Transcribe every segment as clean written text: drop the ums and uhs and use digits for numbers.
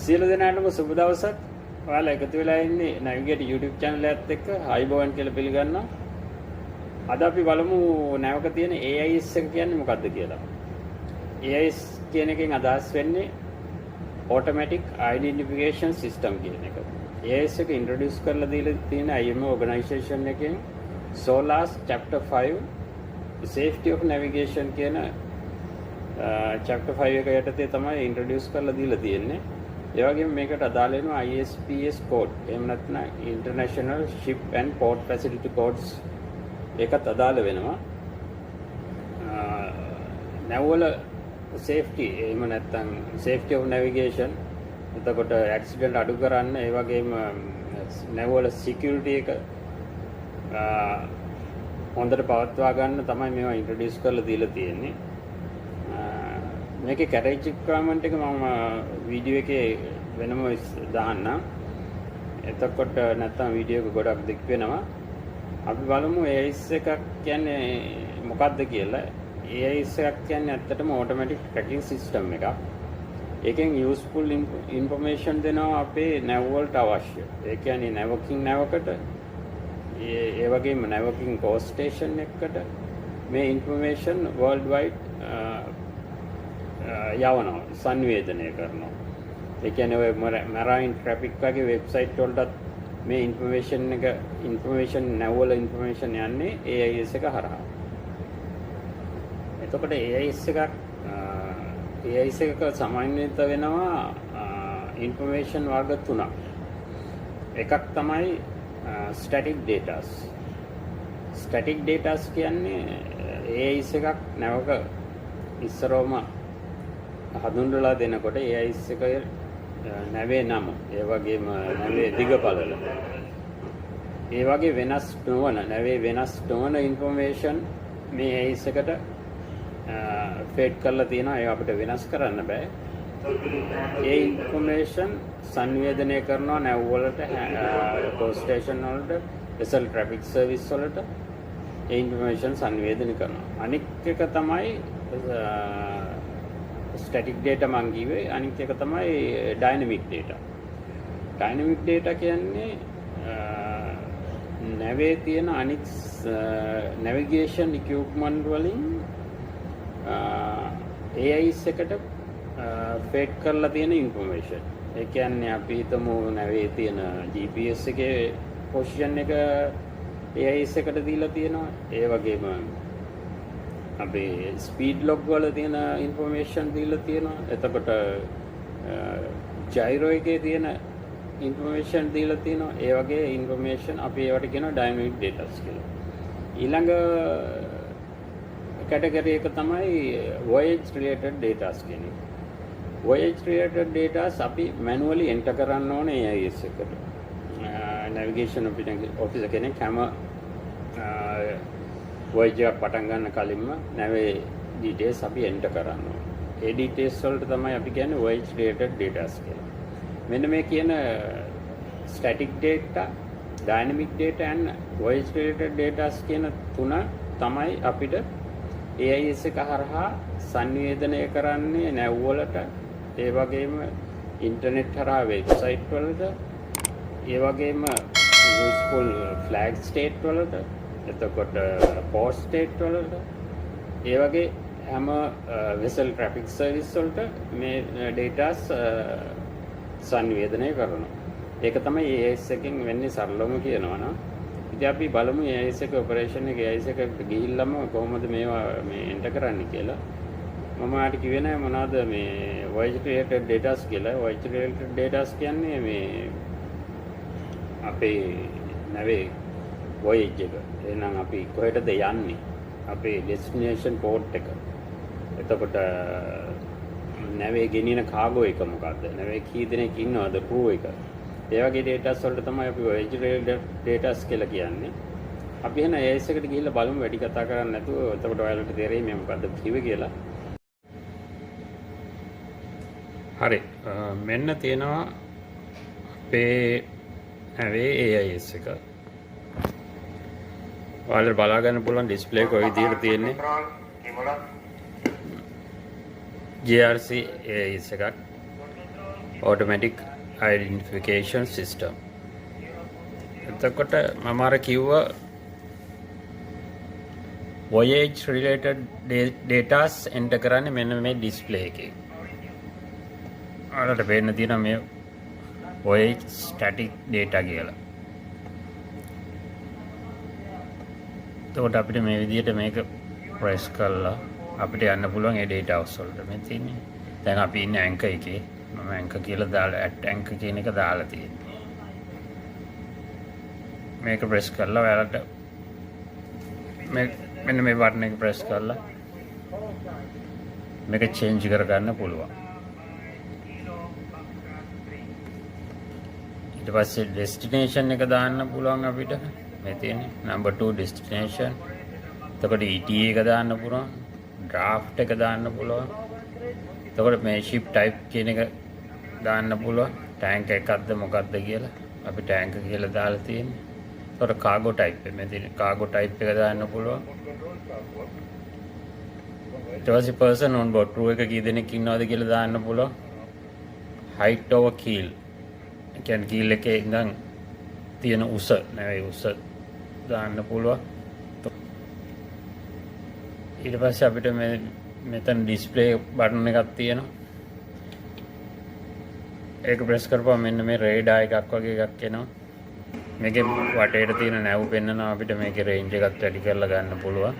සියලු දෙනාටම සුබ දවසක්. ඔයාලා එකතු වෙලා ඉන්නේ Navigator YouTube channel එකත් එක්ක ආයිබෝවන් කියලා පිළිගන්නවා. අද අපි බලමු නැවක තියෙන AIS එක කියන්නේ මොකක්ද කියලා. AIS කියන එකෙන් අදහස් වෙන්නේ Automatic Identification System කියන එක. AIS එක introduce කරලා දීලා තියෙන IMO organization එකෙන් SOLAS chapter 5 Safety of Navigation කියන chapter 5 එක යටතේ තමයි introduce කරලා දීලා තියෙන්නේ. ඒ වගේම මේකට අදාළ වෙනවා ISPS code. එහෙම නැත්නම් International Ship and Port Facility Codes ඒකත් අදාළ වෙනවා. නැවවල safety එහෙම නැත්නම් safety of navigation එතකොට accident අඩු කරන්න ඒ වගේම නැවවල security එක හොඳට පවත්වා ගන්න තමයි මේවා introduce කරලා දීලා තියෙන්නේ. මේකේ carriage requirement එක මම වීඩියෝ එකේ වෙනම දාන්නම්. එතකොට නැත්තම් වීඩියෝ එක ගොඩක් දික් වෙනවා. අපි බලමු AIS එකක් කියන්නේ මොකක්ද කියලා. AIS එකක් කියන්නේ ඇත්තටම automatic tracking system එකක්. ඒකෙන් useful information දෙනවා අපේ nav වලට අවශ්‍ය. ඒ කියන්නේ නැවකට ඒ වගේම නැවකින් coast station එකකට මේ information worldwide යවනවා සංවේදනය කරනවා. ඒ කියන්නේ ඔය marine traffic වගේ වෙබ්සයිට් වලටත් මේ information නැවවල information යන්නේ AIS එක හරහා. එතකොට AIS එකක සමන්විත වෙනවා information වර්ග තුනක්. එකක් තමයි static data. static data කියන්නේ AIS එකක් නැවක ඉස්සරවම හඳුන්වලා දෙනකොට AIS එක නැවේ නම ඒ වගේම නැවේ දිගපළල ඒ වගේ වෙනස් නොවන ඉන්ෆර්මේෂන් මේ AIS එකට ෆෙඩ් කරලා තියෙනවා. ඒක අපිට වෙනස් කරන්න බෑ. ඒ ඉන්ෆර්මේෂන් සංවේදනය කරනවා නැව් වලට, coast station වලට, vessel traffic service වලට ඒ ඉන්ෆර්මේෂන් සංවේදනය කරනවා. අනිත් එක තමයි static data මං කිව්වේ. අනිත් එක තමයි dynamic data. dynamic data කියන්නේ නැවේ තියෙන අනිත් navigation equipment වලින් AIS එකට ෆෙඩ් කරලා තියෙන information. ඒ කියන්නේ අපි හිතමු නැවේ තියෙන GPS එකේ position එක AIS එකට දීලා තියෙනවා. ඒ වගේම අපේ ස්පීඩ් ලොග් වල තියෙන ඉන්ෆර්මේෂන් දීලා තියෙනවා. එතකොට ජයිරෝ එකේ තියෙන ඉන්ෆර්මේෂන් දීලා තියෙනවා. ඒ වගේ ඉන්ෆර්මේෂන් අපි ඒවට කියනවා ඩයිනමික් ඩේටාස් කියලා. ඊළඟ කැටගරි එක තමයි voyage related dataස් කියන්නේ. voyage related dataස් අපි manually enter කරන්න ඕනේ AIS එකට. navigation officer කෙනෙක් හැම voyage එක පටන් ගන්න කලින්ම නැවේ details අපි enter කරන්න ඕනේ. ඒ details වලට තමයි අපි කියන්නේ voyage related datas කියලා. මෙන්න මේ කියන static data, dynamic data and voyage related datas කියන තුන තමයි අපිට AIS එක හරහා සංවේදනය කරන්නේ නැව් වලට, ඒ වගේම ඉන්ටර්නෙට් හරහා වෙබ්සයිට් වලට, ඒ වගේම useful flag state වලට, එතකොට port state වලට, ඒ වගේ හැම vessel traffic service වලට මේ datas සංවේදනය කරනවා. ඒක තමයි AIS එකෙන් වෙන්නේ සරලවම කියනවා නම්. ඉතින් අපි බලමු AIS එක ඔපරේෂන් එක AIS එකට ගිහිල්ලාම කොහොමද මේවා මේ එන්ටර් කරන්නේ කියලා. මම ආට කිව්වේ නෑ මොනවද මේ voyage related datas කියලා. voyage related datas කියන්නේ මේ අපේ නැවේ voyage එක. එහෙනම් අපි කොහෙටද යන්නේ? අපේ destination port එක. එතකොට නැවේ ගෙනියන කාගෝ එක මොකද්ද? නැවේ කී දෙනෙක් ඉන්නවද crew එක? ඒ වගේ datas වලට තමයි අපි voyage related datas කියලා කියන්නේ. අපි එහෙනම් AIS එකට ගිහිල්ලා බලමු වැඩි කතා කරන්නේ නැතුව. එතකොට ඔයාලට තේරෙයි මේ මොකද්ද කිව්වේ කියලා. හරි. මෙන්න තියෙනවා අපේ නැවේ AIS එක. ඔයාලට බලා ගන්න පුළුවන් ඩිස්ප්ලේ එක ඔය විදිහට තියෙන්නේ. JRC AIS එකක්. automatic identification system. එතකොට මම අර කිව්වා voyage related datas enter කරන්නේ මෙන්න මේ display එකේ. ඔයාලට පේන්න තියෙනවා මේ voyage static data කියලා. එතකොට අපිට මේ විදිහට මේක press කරලා අපිට යන්න පුළුවන් ඒ data house වලට. මේ තියෙන්නේ. දැන් අපි ඉන්නේ anchor එකේ. මම anchor කියලා දාලා anchor කියන එක දාලා තියෙනවා. මේක press කරලා ඔයාලට මෙන්න මේ බටන් එක press කරලා මේක change කරගන්න පුළුවන්. ඊට පස්සේ destination එක දාන්න පුළුවන් අපිට. මේ තියෙන්නේ number 2 destination. එතකොට ETA එක දාන්න පුළුවන්. draft එක දාන්න පුළුවන්. එතකොට මේ ship type කියන එක දාන්න පුළුවන්. tank එකක්ද මොකක්ද කියලා. අපි tank කියලා දාලා තියෙන්නේ. එතකොට cargo type එක මේ තියෙන්නේ cargo type එක දාන්න පුළුවන්. ඊට පස්සේ person on board crew එක කී දෙනෙක් ඉන්නවද කියලා දාන්න පුළුවන්. height over keel. ඒ කියන්නේ keel එකේ ඉඳන් තියෙන උස නෙවෙයි උස දාන්න පුළුවන්. ඊට පස්සේ අපිට මෙතන display button එකක් තියෙනවා. ඒක press කරපුවම මෙන්න මේ radar එකක් වගේ එකක් එනවා. මේකේ වටේට තියෙන නැව් පෙන්නනවා අපිට මේකේ range එකත් වැඩි කරලා ගන්න පුළුවන්.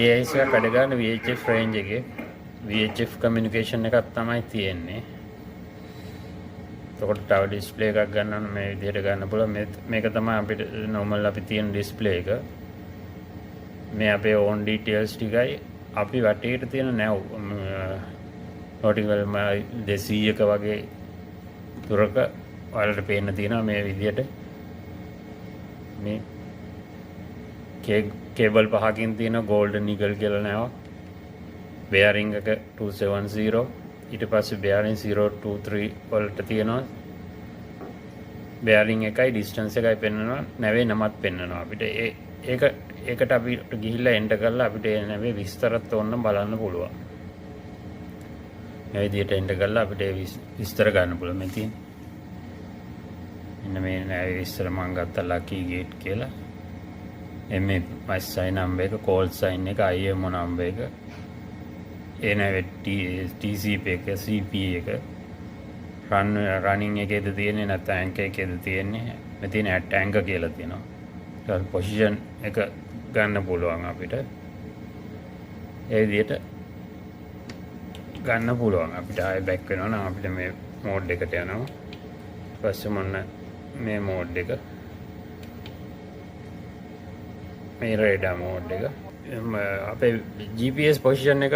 AIS එක වැඩ ගන්න VHF range එකේ VHF communication එකක් තමයි තියෙන්නේ. එතකොට තව display එකක් ගන්න මේ විදිහට ගන්න පුළුවන්. මේක තමයි අපිට normal අපි තියෙන display එක. මේ අපේ on details ටිකයි අපි වටේට තියෙන නැව් nautical mile 200ක වගේ දුරක ඔයාලට පේන්න තියෙනවා මේ විදිහට. මේ කේබල් පහකින් තියෙන golden eagle කියලා නැව. bearing එක 270. ඊට පස්සේ bearing 023 වලට තියෙනවා. bearing එකයි distance එකයි පෙන්වනවා. නැවේ නමත් පෙන්වනවා අපිට. ඒකට අපිට ගිහිල්ලා enter කරලා අපිට නැවේ විස්තරත් ඕනනම් බලන්න පුළුවන්. මේ විදිහට enter කරලා අපිට විස්තර ගන්න පුළුවන්. මේ තියෙන මේ නැවේ විස්තර මම ගත්තා lucky gate කියලා. MSI number එක, call sign එක, IMO number එක, ඒ නැවේ TCP එක, CP එක, running එකේද තියෙන්නේ නැත්නම් anchor එකේද තියෙන්නේ. මේ තියෙන at anchor කියලා තියෙනවා. ඊට position එක ගන්න පුළුවන් අපිට. ඒ විදිහට ගන්න පුළුවන් අපිට. ආයෙ back වෙනවා නම් අපිට මේ mode එකට යනවා. ඊපස්සේ මොන්න මේ mode එක මේ radar mode එක අපේ GPS position එක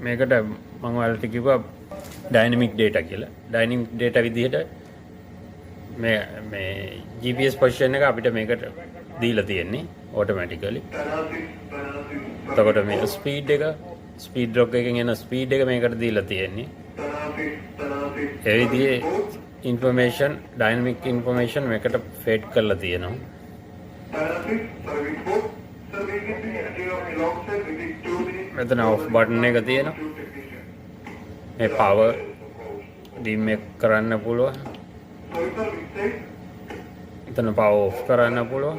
මේකට මම ඔයාලට කිව්වා dynamic data කියලා. dynamic data විදිහට මේ GPS position එක අපිට මේකට දීලා තියෙන්නේ automatically. එතකොට මේ speed log එකෙන් එන speed එක මේකට දීලා තියෙන්නේ. ඒ විදිහේ information dynamic information මේකට feed කරලා තියෙනවා. මෙතන off button එක තියෙනවා. මේ power dim එක කරන්න පුළුවන්. එතන power off කරන්න පුළුවන්.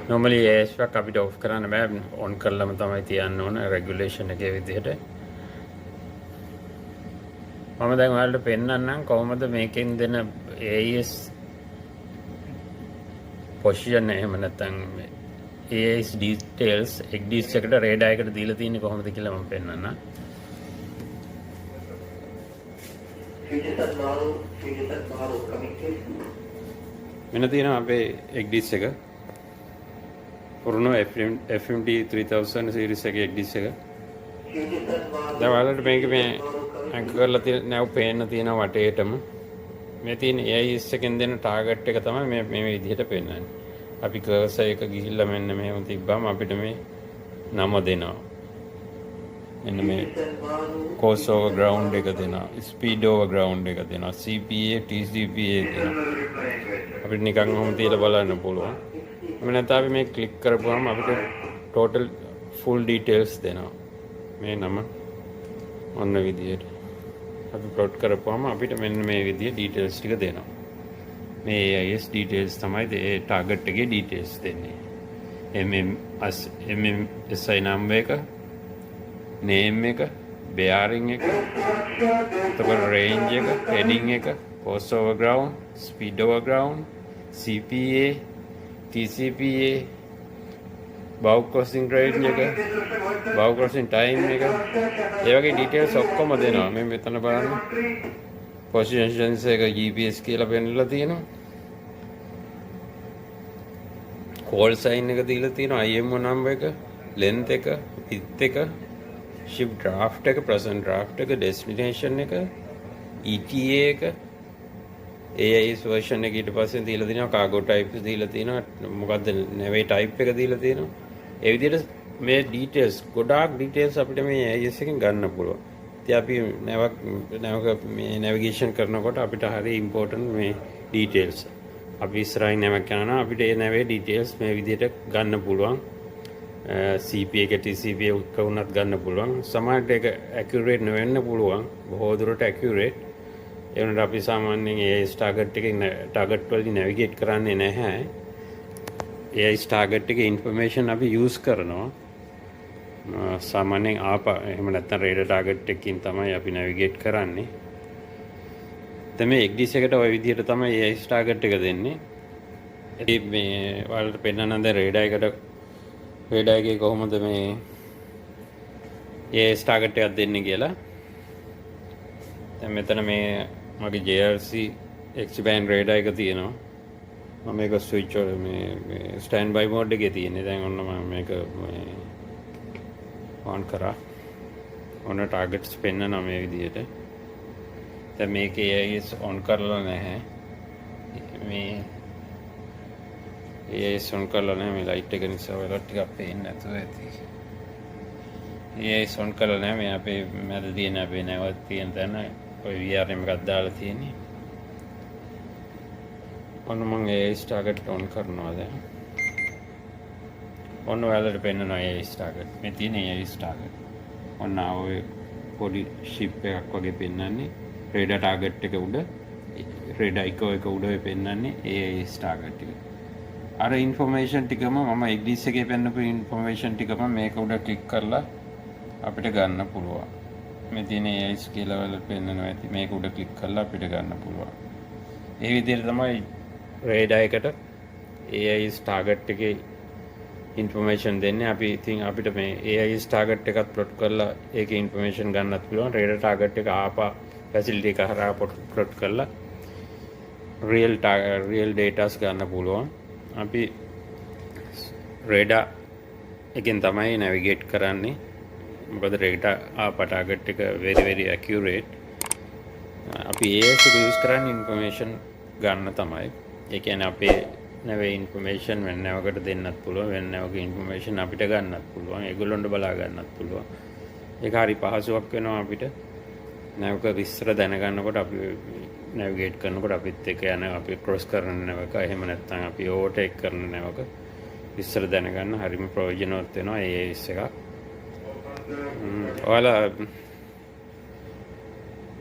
normally AIS එකක් අපිට off කරන්න බෑ. on කරලම තමයි තියන්න ඕන regulation එකේ විදිහට. මම දැන් ඔයාලට පෙන්නන්නම් කොහොමද මේකෙන් දෙන AIS position එහෙම නැත්නම් AIS details XDS එකට radar එකට දීලා තියෙන්නේ කොහොමද කියලා මම පෙන්නන්නම්. මෙන්න තියෙනවා අපේ XDS එක. පුරුණු FMD 3000 series එකේ XDS එක. දැන් ඔයාලට මේක මේ anchor කරලා තියෙන නැව් පේන්න තියෙන වටේටම මේ තියෙන AIS එකෙන් දෙන ටාගට් එක තමයි මේ විදිහට පෙන්නන්නේ. අපි කර්සර් එක ගිහිල්ලා මෙන්න මෙහෙම තිබ්බම අපිට මේ නම දෙනවා. මෙන්න මේ course over ground එක දෙනවා. speed over ground එක දෙනවා. CPA, TCPA දෙනවා. අපිට නිකන් ඔහොම තියලා බලන්න පුළුවන්. එමෙ නැත්නම් අපි මේ ක්ලික් කරපුවම අපිට total full details දෙනවා. මේ නම ඔන්න විදියට අපි ප්ලොට් කරපුවාම අපිට මෙන්න මේ විදිය ඩීටේල්ස් ටික දෙනවා. මේ AIS ඩීටේල්ස් තමයි ඒ ටාගට් එකේ ඩීටේල්ස් දෙන්නේ. SI number එක, name එක, bearing එක, එතකොට range එක, heading එක, cost over ground, speed over ground, CPA, TCPA, bow crossing rate එක, bow crossing time එක, ඒ වගේ details ඔක්කොම දෙනවා. මේ මෙතන බලන්න position එක GPS කියලා පෙන්නලා තියෙනවා. call sign එක දීලා තියෙනවා, IMO number එක, length එක, width එක, ship draft එක, present draft එක, destination එක, ETA එක, AIS version එක ඊට පස්සේ දීලා තියෙනවා, cargo type දීලා තියෙනවා, මොකද්ද nav type එක දීලා තියෙනවා. ඒ විදිහට මේ details ගොඩාක් details අපිට මේ AIS එකෙන් ගන්න පුළුවන්. ඉතින් අපි මේ navigation කරනකොට අපිට හරි important මේ details. අපි ඉස්සරහින් නැවක් යනවා අපිට ඒ නැවේ details මේ විදිහට ගන්න පුළුවන්. CPA එක TCPA එක උනත් ගන්න පුළුවන්. සමහරට ඒක accurate නොවෙන්න පුළුවන්. බොහෝ දුරට accurate. ඒ වුණාට අපි සාමාන්‍යයෙන් AIS target එකේ target වලින් navigate කරන්නේ නැහැ. AIS target එකේ information අපි use කරනවා. සාමාන්‍යයෙන් එහෙම නැත්නම් radar target එකකින් තමයි අපි navigate කරන්නේ. දැන් මේ XDC එකට ওই විදිහට තමයි AIS target එක දෙන්නේ. ඉතින් මේ ඔයාලට පෙන්නන්න දැන් radar එකේ කොහොමද මේ AIS target එකක් දෙන්නේ කියලා. දැන් මෙතන මේ මගේ JRC Expand radar එක තියෙනවා. මම මේක switch මේ standby mode එකේ තියෙන්නේ. දැන් ඔන්න මම මේක on කරා. ඔන්න targets පෙන්නනවා මේ විදිහට. දැන් මේක AIS on කරලා නැහැ. මේ AIS on කරලා නැහැ. මේ light එක නිසා ඔයාලා ටිකක් පේන්නේ නැතුව ඇති. AIS on කරලා නැහැ. මේ අපේ මැද තියෙන අපේ නැවත් තියෙන තැන ඔය VRM එකක් දාලා තියෙන්නේ. ඔන්න මම AIS target on කරනවා දැන්. ඔන්න ඔයාලට පෙන්නනවා AIS target. මේ තියෙන AIS target. ඔන්න ඔය පොඩි ship එකක් වගේ පෙන්නන්නේ. radar target එක උඩ radar එක උඩ ඔය පෙන්නන්නේ AIS target එක. අර information ටිකම මම XDC එකේ පෙන්නපු information ටිකම මේක උඩ click කරලා අපිට ගන්න පුළුවන්. මේ තියෙන AIS කියලා වල පෙන්නනවා ඇති. මේක උඩ click කරලා අපිට ගන්න පුළුවන්. ඒ විදිහට තමයි radar එකට AIS target එකේ information දෙන්නේ. අපි ඉතින් අපිට මේ AIS target එකත් plot කරලා ඒකේ information ගන්නත් පුළුවන්. radar target එක ආපා facility එක හරහා plot කරලා real data ගන්න පුළුවන්. අපි radar එකෙන් තමයි navigate කරන්නේ. මොකද radar ආපා target එක very accurate. අපි AIS එක use කරන්නේ information ගන්න තමයි. ඒ කියන්නේ අපේ නැවේ information වෙන නැවකට දෙන්නත් පුළුවන්. වෙන නැවක information අපිට ගන්නත් පුළුවන්. ඒගොල්ලොන්ට බලා ගන්නත් පුළුවන්. ඒක හරි පහසුවක් වෙනවා අපිට. නැවක විස්තර දැනගන්නකොට අපි navigate කරනකොට අපිත් එක්ක යන අපි cross කරන නැවක එහෙම නැත්නම් අපි overtake කරන නැවක විස්තර දැනගන්න හරිම ප්‍රයෝජනවත් වෙනවා AIS එක. ඔයාලා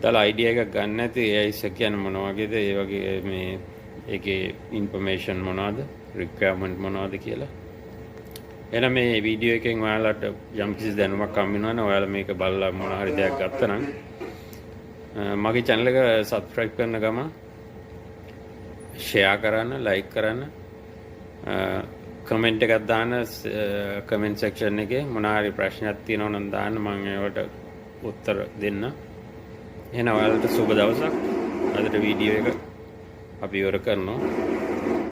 දාලා idea එකක් ගන්න නැති AIS එක කියන්නේ මොන වගේද? ඒ වගේ මේ ඒකේ information මොනවද? requirement මොනවද කියලා. එහෙනම් මේ වීඩියෝ එකෙන් ඔයාලට යම් කිසි දැනුමක් හම්බ වෙනවා නම් ඔයාලා මේක බලලා මොන හරි දෙයක් ගත්තා නම් මගේ channel එක subscribe කරන ගම share කරන්න, like කරන්න, comment එකක් දාන්න comment section එකේ මොන හරි ප්‍රශ්නයක් තියෙනවා නම් දාන්න මම ඒවට උත්තර දෙන්න. එහෙනම් ඔයාලට සුබ දවසක්. අදට වීඩියෝ එක අපි ඉවර කරනවා.